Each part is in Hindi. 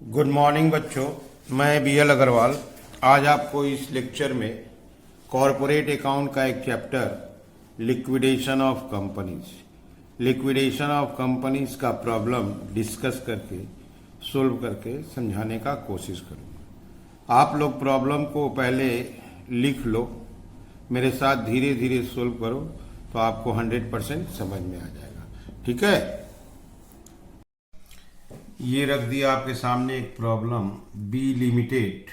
गुड मॉर्निंग बच्चों, मैं BL अग्रवाल आज आपको इस लेक्चर में कॉरपोरेट अकाउंट का एक चैप्टर लिक्विडेशन ऑफ कंपनीज का प्रॉब्लम डिस्कस करके सोल्व करके समझाने का कोशिश करूँगा। आप लोग प्रॉब्लम को पहले लिख लो, मेरे साथ धीरे धीरे सोल्व करो तो आपको 100% समझ में आ जाएगा। ठीक है, ये रख दिया आपके सामने एक problem. B limited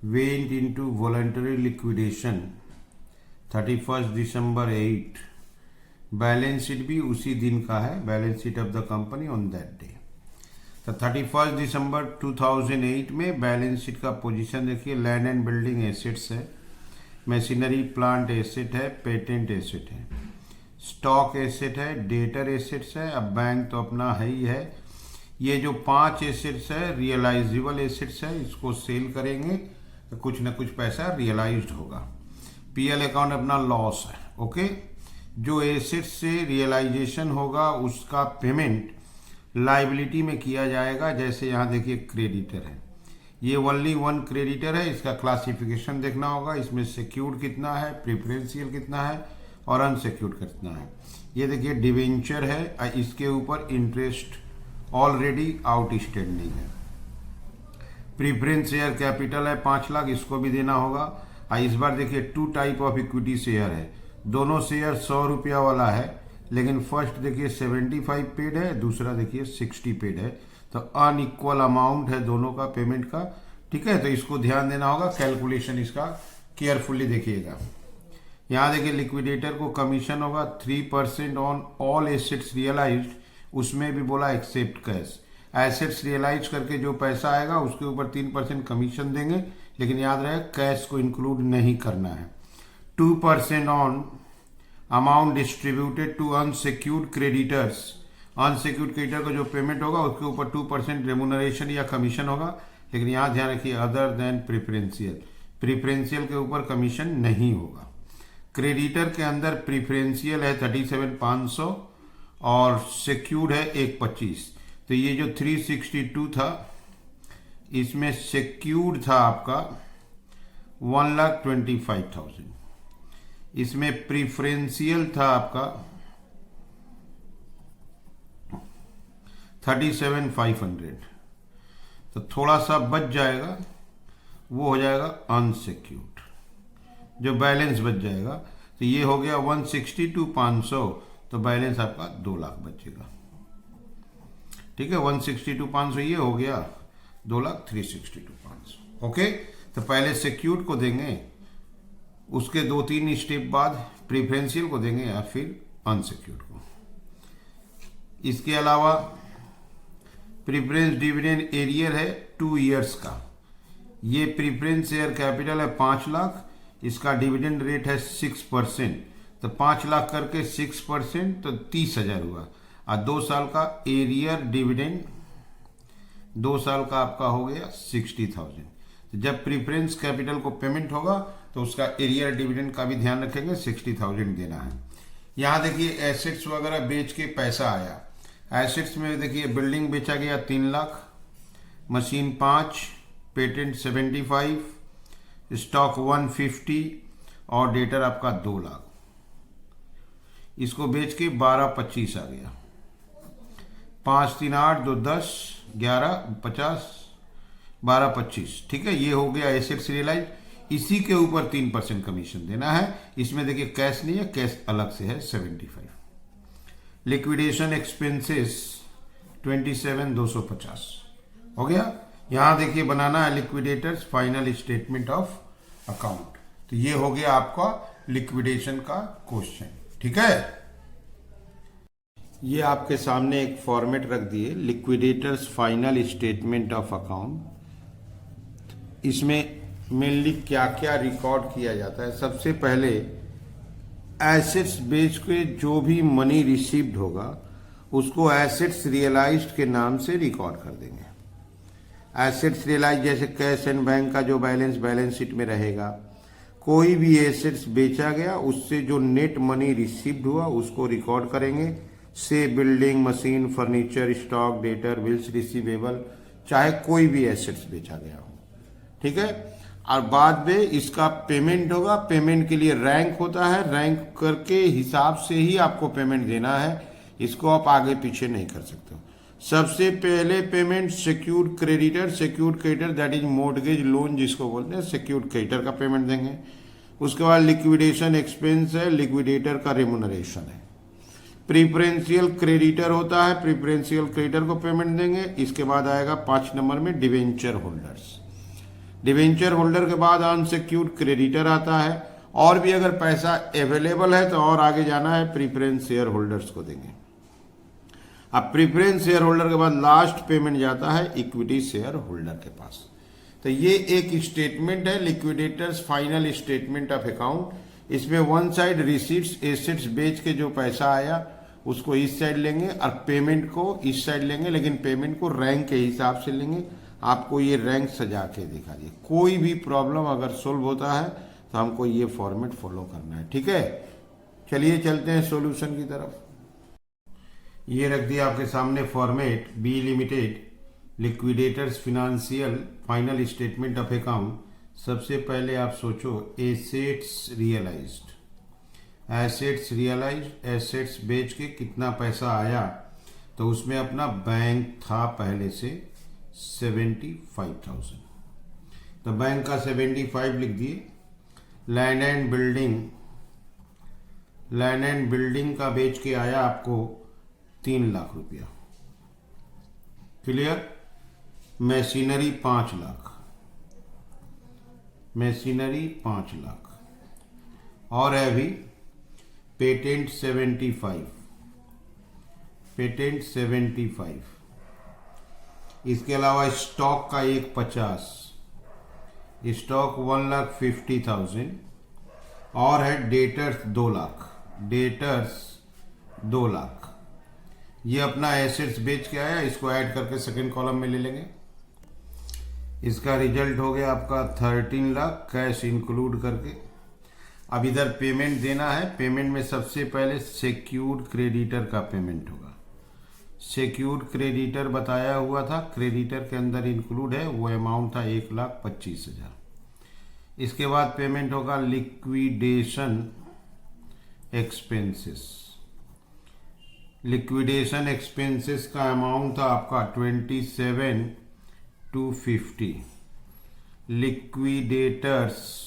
went into voluntary liquidation 31 December 8। Balance sheet भी उसी दिन का है, balance sheet of the company on that day. तो 31 दिसंबर 2008 में बैलेंस शीट का पोजीशन देखिए। लैंड एंड बिल्डिंग एसेट्स है, मशीनरी प्लांट एसेट है, पेटेंट एसेट है, स्टॉक एसेट है, डेटर एसेट्स है। अब बैंक तो अपना है ही है। ये जो 5 एसेट्स है रियलाइजेबल एसेट्स है, इसको सेल करेंगे तो कुछ ना कुछ पैसा रियलाइज्ड होगा। पीएल अकाउंट अपना लॉस है। ओके, जो एसेट्स से रियलाइजेशन होगा उसका पेमेंट लाइबिलिटी में किया जाएगा। जैसे यहाँ देखिए क्रेडिटर है, ये ओनली वन क्रेडिटर है, इसका क्लासिफिकेशन देखना होगा। इसमें सिक्योर्ड कितना है, प्रेफरेंशियल कितना है और अनसिक्योर्ड कितना है। ये देखिए डिवेंचर है, इसके ऊपर इंटरेस्ट ऑलरेडी आउटस्टैंडिंग है। प्रीफरेंस शेयर कैपिटल है 5 लाख, इसको भी देना होगा। इस बार देखिए 2 टाइप ऑफ इक्विटी शेयर है, दोनों शेयर 100 रुपया वाला है, लेकिन फर्स्ट देखिए 75 पेड है, दूसरा देखिए 60 पेड है। तो अनइक्वल अमाउंट है दोनों का पेमेंट का। ठीक है, तो इसको ध्यान देना होगा, कैलकुलेशन इसका केयरफुली देखिएगा। यहाँ देखिए लिक्विडेटर को कमीशन होगा 3% ऑन ऑल एसेट्स रियलाइज्ड, उसमें भी बोला एक्सेप्ट कैश। एसेट्स रियलाइज करके जो पैसा आएगा उसके ऊपर 3% कमीशन देंगे, लेकिन याद रहे कैश को इंक्लूड नहीं करना है। 2% on amount distributed to unsecured creditors, unsecured creditor को जो पेमेंट होगा उसके ऊपर 2% रेमुनरेशन या कमीशन होगा, लेकिन यहाँ ध्यान रखिए अदर देन प्रेफरेंशियल, प्रेफरेंशियल के ऊपर कमीशन नहीं होगा। क्रेडिटर के अंदर प्रेफरेंशियल है 37,500 और सिक्योर्ड है 125। तो ये जो 362 था इसमें सिक्योर्ड था आपका 1,25,000, इसमें प्रीफरेंशियल था आपका 37,500। तो थोड़ा सा बच जाएगा, वो हो जाएगा अनसिक्योर्ड, जो बैलेंस बच जाएगा। तो ये हो गया 162,500, तो बैलेंस आपका 2 लाख बचेगा। ठीक है, 162,500 ये हो गया, 2,03,62,500। ओके, तो पहले सिक्योर्ड को देंगे, उसके 2-3 स्टेप बाद प्रेफरेंशियल को देंगे या फिर अनसिक्योर्ड को। इसके अलावा प्रेफरेंस डिविडेंड एरियर है 2 इयर्स का। ये प्रेफरेंस शेयर कैपिटल है 5 लाख, इसका डिविडेंड रेट है 6%। तो 5 लाख करके 6% तो 30,000 हुआ। और 2 साल का एरियर डिविडेंड 2 साल का आपका हो गया 60,000। तो जब प्रीफरेंस कैपिटल को पेमेंट होगा तो उसका एरियर डिविडेंड का भी ध्यान रखेंगे, 60,000 देना है। यहाँ देखिए एसेट्स वगैरह बेच के पैसा आया। एसेट्स में देखिए बिल्डिंग बेचा गया 3 लाख, मशीन 5, पेटेंट 75, स्टॉक 150 और डेटर आपका 2 लाख। इसको बेच के 12,25 आ गया। 5 3 8 2 10 11 50 12,25। ठीक है, ये हो गया एसेट्स रियलाइज। इसी के ऊपर 3% कमीशन देना है। इसमें देखिए कैश नहीं है, कैश अलग से है 75। लिक्विडेशन एक्सपेंसेस 27,250 हो गया। यहां देखिए बनाना है liquidators final statement of account. तो ये हो गया आपका लिक्विडेशन का क्वेश्चन। ठीक है, ये आपके सामने एक फॉर्मेट रख दिए, liquidators final statement of account. इसमें मेनली क्या क्या रिकॉर्ड किया जाता है। सबसे पहले एसेट्स बेच के जो भी मनी रिसीव्ड होगा उसको एसेट्स रियलाइज्ड के नाम से रिकॉर्ड कर देंगे। एसेट्स रियलाइज जैसे कैश एंड बैंक का जो बैलेंस शीट में रहेगा। कोई भी एसेट्स बेचा गया उससे जो नेट मनी रिसीव्ड हुआ उसको रिकॉर्ड करेंगे। से building, machine, furniture, stock, debtor, bills receivable, चाहे कोई भी एसेट्स बेचा गया हो, ठीक है। और बाद में इसका पेमेंट होगा, पेमेंट के लिए रैंक होता है, रैंक करके हिसाब से ही आपको पेमेंट देना है, इसको आप आगे पीछे नहीं कर सकते हो। सबसे पहले payment secured creditor, secured creditor that is mortgage loan जिसको बोलते हैं, सिक्योर्ड क्रेडिटर का पेमेंट देंगे। उसके बाद लिक्विडेशन एक्सपेंस है, लिक्विडेटर का रेमुनरेशन है। प्रीफरेंशियल क्रेडिटर होता है, प्रीफरेंशियल क्रेडिटर को पेमेंट देंगे। इसके बाद आएगा 5 नंबर में डिवेंचर होल्डर्स, डिवेंचर होल्डर के बाद अनसिक्योर्ड क्रेडिटर आता है, और भी अगर पैसा अवेलेबल है तो और आगे जाना है, प्रीफरेंस शेयर होल्डर्स को देंगे। अब प्रीफरेंस शेयर होल्डर के बाद लास्ट पेमेंट जाता है इक्विटी शेयर होल्डर के पास। तो ये एक स्टेटमेंट है, liquidators final statement of account. इसमें वन साइड रिसीट्स, एसेट्स बेच के जो पैसा आया उसको इस साइड लेंगे और पेमेंट को इस साइड लेंगे, लेकिन पेमेंट को रैंक के हिसाब से लेंगे। आपको ये रैंक सजा के दिखा दिए। कोई भी प्रॉब्लम अगर सोल्व होता है तो हमको ये फॉर्मेट फॉलो करना है, ठीक है। चलिए चलते हैं सॉल्यूशन की तरफ। ये रख दिया आपके सामने format, B limited liquidators financial final statement of account. सबसे पहले आप सोचो assets realised, assets realised, assets बेच के कितना पैसा आया, तो उसमें अपना बैंक था पहले से 75,000, तो बैंक का 75 लिख दिए। Land and building, land and building का बेच के आया आपको 3 लाख रुपया, clear. Machinery 5 lakh, machinery 5 lakh, और है अभी पेटेंट 75, पेटेंट 75। इसके अलावा स्टॉक का एक 50, स्टॉक 1,50,000, और है डेटर्स 2 लाख, डेटर्स 2 लाख। ये अपना एसेट्स बेच के आया, इसको ऐड करके सेकंड कॉलम में ले लेंगे। इसका रिजल्ट हो गया आपका 13 लाख कैश इंक्लूड करके। अब इधर पेमेंट देना है, पेमेंट में सबसे पहले सिक्योर्ड क्रेडिटर का पेमेंट होगा। सिक्योर्ड क्रेडिटर बताया हुआ था, क्रेडिटर के अंदर इंक्लूड है, वो अमाउंट था 1,25,000। इसके बाद पेमेंट होगा लिक्विडेशन एक्सपेंसेस, लिक्विडेशन एक्सपेंसेस का अमाउंट था आपका 27,250। लिक्विडेटर्स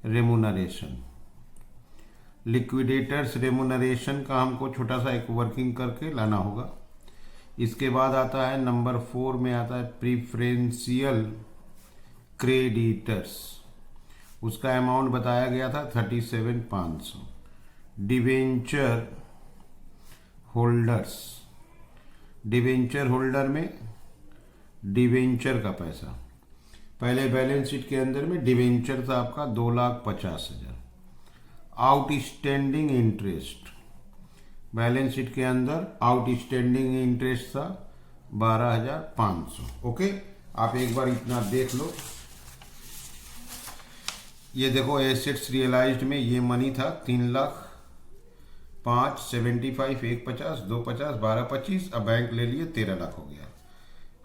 रेमुनरेशन, लिक्विडेटर्स रेमुनरेशन का हमको छोटा सा एक वर्किंग करके लाना होगा। इसके बाद आता है नंबर 4 में आता है प्रीफरेंशियल क्रेडिटर्स, उसका अमाउंट बताया गया था 37,500। डिवेंचर होल्डर्स, डिवेंचर होल्डर में डिवेंचर का पैसा, पहले बैलेंस शीट के अंदर में डिवेंचर था आपका 2,50,000। आउटस्टैंडिंग इंटरेस्ट, बैलेंस शीट के अंदर आउटस्टैंडिंग इंटरेस्ट था 12,500। ओके, आप एक बार इतना देख लो। ये देखो एसेट्स रियलाइज्ड में ये मनी था 3 लाख, 5, 75, 1,50, 2,50, 12,25, अब बैंक ले लिए 13 लाख हो गया।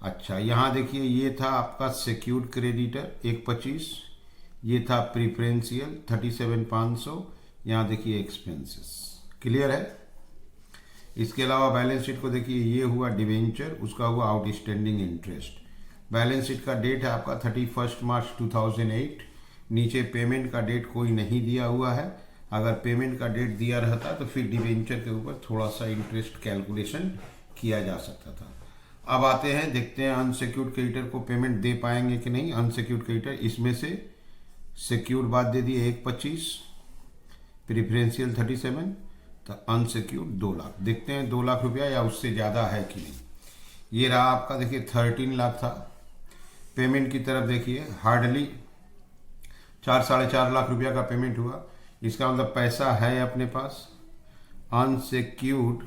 अच्छा, यहाँ देखिए ये था आपका सिक्योर्ड क्रेडिटर 1,25, ये था प्रीफरेंशियल 37,500, यहाँ देखिए एक्सपेंसेस, क्लियर है। इसके अलावा बैलेंस शीट को देखिए, ये हुआ डिवेंचर, उसका हुआ आउटस्टैंडिंग इंटरेस्ट। बैलेंस शीट का डेट है आपका 31 मार्च 2008। नीचे पेमेंट का डेट कोई नहीं दिया हुआ है, अगर पेमेंट का डेट दिया रहता तो फिर डिवेंचर के ऊपर थोड़ा सा इंटरेस्ट कैलकुलेशन किया जा सकता था। अब आते हैं, देखते हैं अनसिक्योर्ड क्रेडिटर को पेमेंट दे पाएंगे कि नहीं। अनसिक्योर्ड क्रेडिटर, इसमें से सिक्योर्ड बाद दे दिए 1,25, प्रीफरेंशियल 37, तो अनसिक्योर्ड 2 लाख। देखते हैं 2 लाख रुपया या उससे ज़्यादा है कि नहीं। ये रहा आपका, देखिए 13 लाख था। पेमेंट की तरफ देखिए, हार्डली 4-4.5 लाख रुपया का पेमेंट हुआ। इसका मतलब पैसा है अपने पास। अनसिक्योर्ड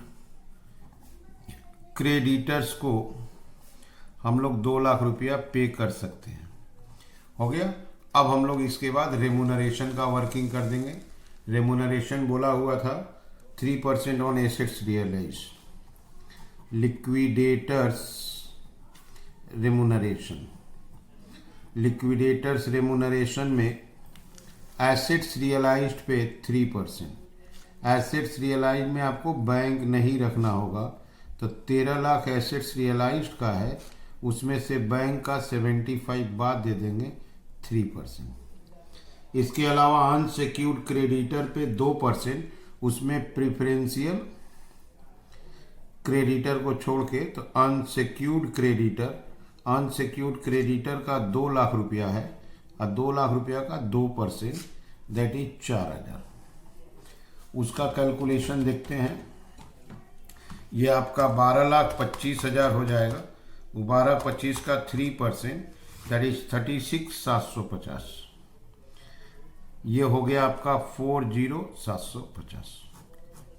क्रेडिटर्स को हम लोग 2 लाख रुपया पे कर सकते हैं, हो गया। अब हम लोग इसके बाद रेमुनरेशन का वर्किंग कर देंगे। रेमुनरेशन बोला हुआ था 3% on assets realise. Liquidators remuneration, liquidators remuneration में एसेट्स रियलाइज्ड पे 3%। एसेट्स रियलाइज में आपको बैंक नहीं रखना होगा, तो 13 लाख एसेट्स रियलाइज्ड का है, उसमें से बैंक का 75 बाद दे देंगे 3%। इसके अलावा अनसिक्योर्ड क्रेडिटर पे 2%, उसमें प्रिफरेंशियल क्रेडिटर को छोड़ के, तो अनसिक्योर्ड क्रेडिटर का 2 लाख रुपया है, और 2 लाख रुपया का 2% दैट इज 4,000। उसका कैलकुलेशन देखते हैं। ये आपका 12,25,000 हो जाएगा। 12,25 का 3% दैट इज 36,750। ये हो गया आपका 40,750।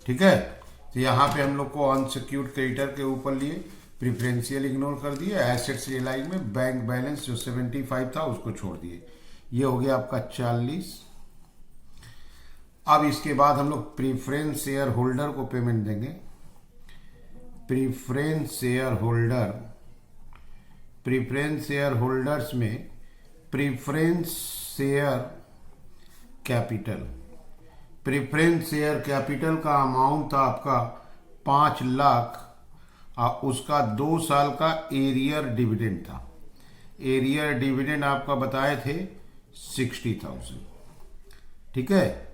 ठीक है, तो यहाँ पे हम लोग को अनसिक्योर्ड क्रेडिटर के ऊपर लिए, प्रिफरेंशियल इग्नोर कर दिए, एसेट्स रियलाइज में बैंक बैलेंस जो 75 था उसको छोड़ दिए। ये हो गया आपका 40। अब इसके बाद हम लोग प्रीफरेंस शेयर होल्डर को पेमेंट देंगे। प्रीफरेंस शेयर होल्डर्स में प्रीफरेंस शेयर कैपिटल का अमाउंट था आपका 5 लाख, और उसका 2 साल का एरियर डिविडेंड था। एरियर डिविडेंड आपका बताए थे 60,000। ठीक है,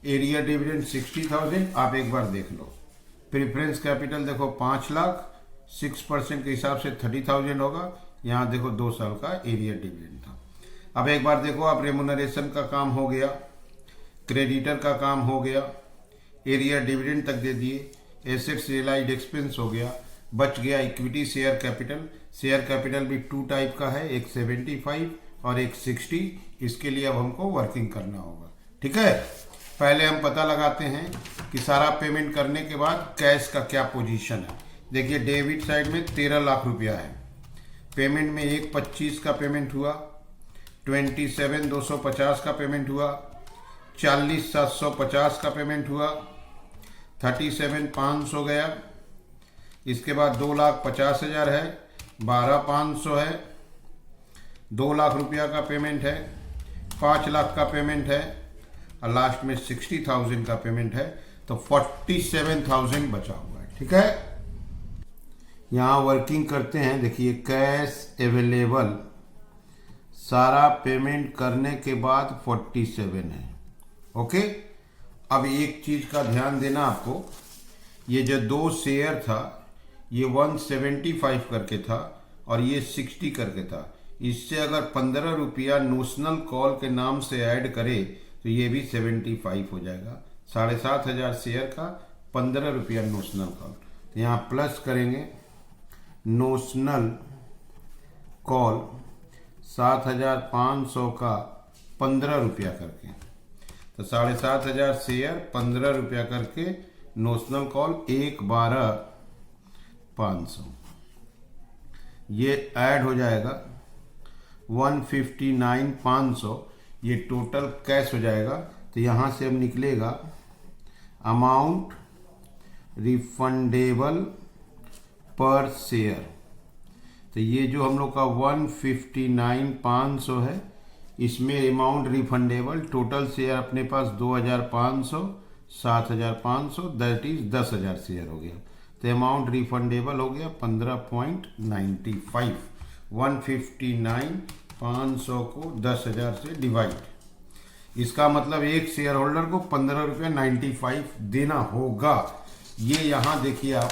एरियर डिविडेंड 60,000। आप एक बार देख लो, प्रेफरेंस कैपिटल देखो 5 लाख, 6% के हिसाब से 30,000 होगा। यहाँ देखो 2 साल का एरियर डिविडेंड था। अब एक बार देखो, आप रेमुनरेशन का काम हो गया, क्रेडिटर का काम हो गया, एरियर डिविडेंड तक दे दिए, एसेट्स रियलाइज्ड एक्सपेंस हो गया, बच गया equity share capital. Share capital भी 2 टाइप का है, एक 75 और एक 60। इसके लिए अब हमको वर्किंग करना होगा। ठीक है, पहले हम पता लगाते हैं कि सारा पेमेंट करने के बाद कैश का क्या पोजीशन है। देखिए, डेबिट साइड में 13 लाख रुपया है। पेमेंट में 1,25 का पेमेंट हुआ, 27,250 का पेमेंट हुआ, 40,750 का पेमेंट हुआ, 37,500 गया। इसके बाद 2,50,000 है, 12,500 है, 2 लाख रुपया का पेमेंट है, 5 लाख का पेमेंट है, और लास्ट में 60,000 का पेमेंट है। तो 47,000 बचा हुआ है। ठीक है, यहाँ वर्किंग करते हैं। देखिए, कैश अवेलेबल सारा पेमेंट करने के बाद 47 है। ओके, अब एक चीज का ध्यान देना आपको, ये जो 2 शेयर था ये 175 करके था और ये 60 करके था। इससे अगर 15 रुपया नोशनल कॉल के नाम से ऐड करे तो ये भी 75 हो जाएगा। 7,500 शेयर का 15 रुपया नोशनल कॉल। तो यहाँ प्लस करेंगे नोशनल कॉल 7,500 का 15 रुपया करके, तो 7,500 शेयर 15 रुपया करके नोशनल कॉल 1,12,500। ये ऐड हो जाएगा 159,500। ये टोटल कैश हो जाएगा। तो यहाँ से अब निकलेगा अमाउंट रिफंडेबल पर शेयर। तो ये जो हम लोग का 159,500 है, इसमें अमाउंट रिफंडेबल, टोटल शेयर अपने पास 2,500, 7,500 दैट इज 10,000 शेयर हो गया। तो अमाउंट रिफंडेबल हो गया 15.95। 159,500 को 10,000 से डिवाइड, इसका मतलब एक शेयर होल्डर को 15.95 देना होगा। ये यहाँ देखिए आप,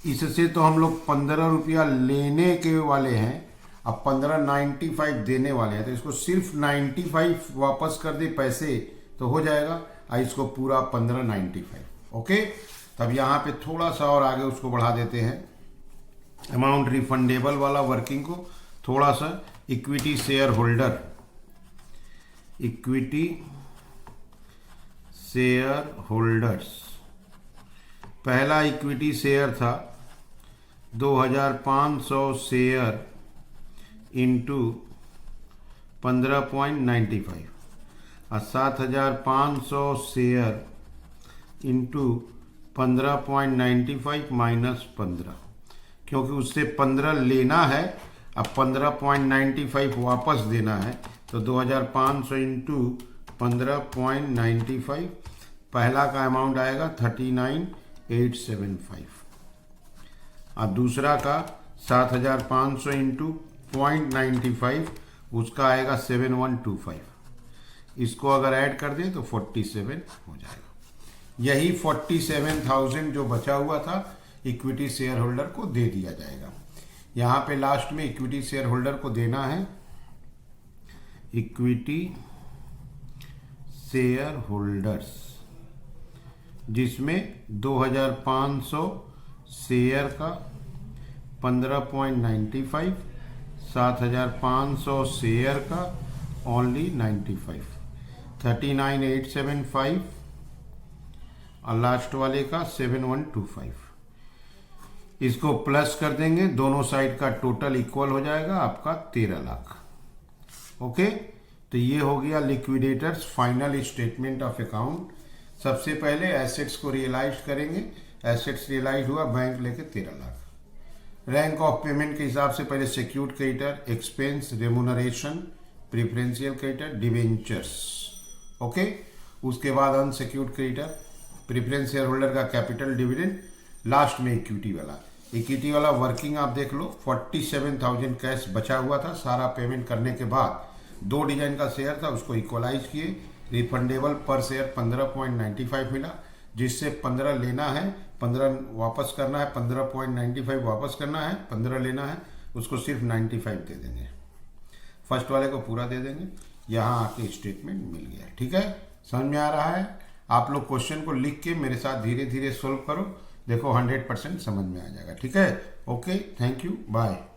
इससे तो हम लोग 15 रुपया लेने के वाले हैं, अब 15.95 देने वाले हैं। तो इसको सिर्फ 95 वापस कर दे पैसे तो हो जाएगा, और इसको पूरा 15.95। ओके, तब यहाँ पे थोड़ा सा और आगे उसको बढ़ा देते हैं, अमाउंट रिफंडेबल वाला वर्किंग को थोड़ा सा। Equity share holder, equity share holders, पहला इक्विटी शेयर था 2,500 शेयर इंटू 15.95, और 7,500 शेयर इंटू 15.95 माइनस 15, क्योंकि उससे 15 लेना है, अब 15.95 वापस देना है, तो 2500 इंटू 15.95, पहला का अमाउंट आएगा 39,875 और दूसरा का 7,500 इंटू 0.95, उसका आएगा 7,125। इसको अगर ऐड कर दें तो 47 हो जाएगा। यही 47,000 जो बचा हुआ था इक्विटी शेयर होल्डर को दे दिया जाएगा। यहाँ पे लास्ट में इक्विटी शेयर होल्डर को देना है, इक्विटी शेयर होल्डर्स, जिसमें 2,500 शेयर का 15.95, 7,500 शेयर का ओनली 95, 39,875 और लास्ट वाले का 7,125। इसको प्लस कर देंगे, दोनों साइड का टोटल इक्वल हो जाएगा आपका 13 लाख। ओके, तो ये हो गया liquidators final statement of account. सबसे पहले एसेट्स को रियलाइज करेंगे, एसेट्स रियलाइज हुआ, बैंक लेके 13 लाख। रैंक ऑफ पेमेंट के हिसाब से पहले secured creditor, expense, remuneration, preferential creditor, debentures. Okay, उसके बाद unsecured creditor, preference share holder का कैपिटल डिविडेंड, लास्ट में इक्विटी वाला। इक्विटी वाला वर्किंग आप देख लो, 47,000 कैश बचा हुआ था, सारा पेमेंट करने के बाद 2 डिजाइन का शेयर था, उसको इक्वलाइज किए, रिफंडेबल पर शेयर 15.95 मिला, जिससे 15 लेना है, 15 वापस करना है, 15.95 वापस करना है, 15 लेना है, उसको सिर्फ 95 दे देंगे, फर्स्ट वाले को पूरा दे देंगे। यहाँ आके स्टेटमेंट मिल गया। ठीक है, समझ में आ रहा है? आप लोग क्वेश्चन को लिख के मेरे साथ धीरे धीरे सोल्व करो, देखो 100% समझ में आ जाएगा। ठीक है, ओके, थैंक यू, बाय।